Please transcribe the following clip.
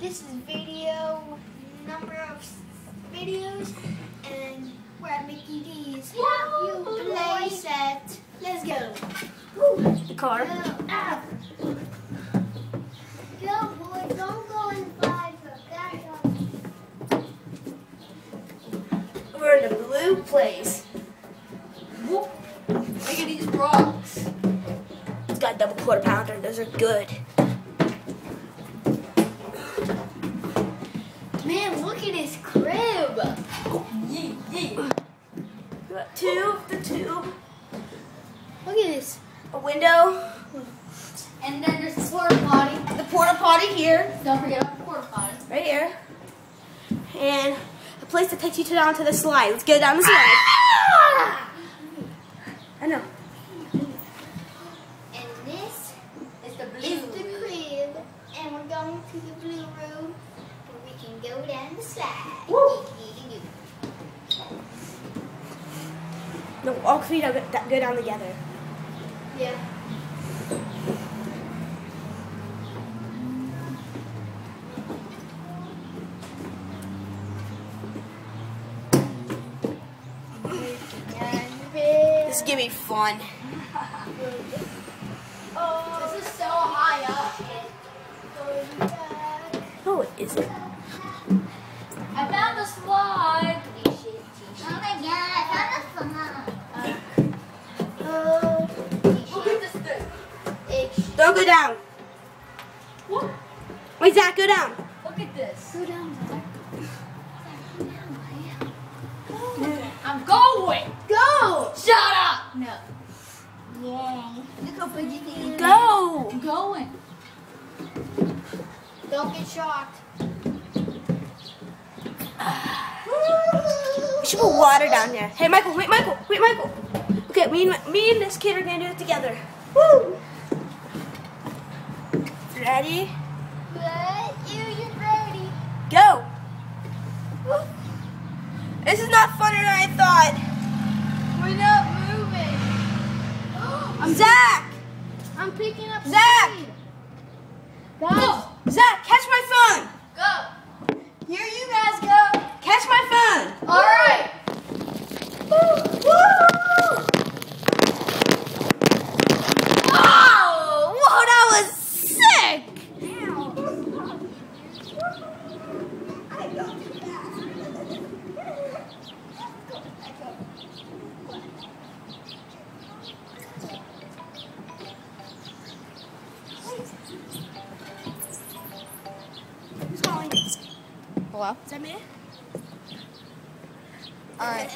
This is video number of videos, and we're at Mickey D's. You play set. Let's go. The car. Go, boy. Don't go inside. We're in the blue place. Whoop. Look at these rocks. It's got a double quarter pounder. Those are good. Man, look at his crib. Yee, yee. We got the tube, Look at this. a window, And then there's the porta potty. the porta potty here, Don't forget about the porta potty. right here, and a place that takes you down to the slide. Let's go down the slide. I know. And this It's the blue. is the crib, and we're going to the blue room where we can go down the slide. Woo. No, all three go down together. Yeah. This is gonna be fun. This is so high up. No, it isn't. I found the slide. Oh my god, I found a Look at this thing. Don't go down. Whoop. Wait, Zach, go down. Look at this. Go down, Zach. I'm going. Go! Shut up. No. Yay. Look how big you think. Go. I'm going. Don't get shocked. We should put water down there. Hey, Michael, wait, Michael. Okay, me and this kid are gonna do it together. Woo! Ready? But you're ready. Go. This is not funner than I thought. We're not moving. Zach! I'm picking up Zach! speed. Guys, Zach, catch my phone. Go. Here you guys go. Catch my phone. All right. Woo! Wow! Whoa, that was sick! Who's calling? Hello? Is that me? All right.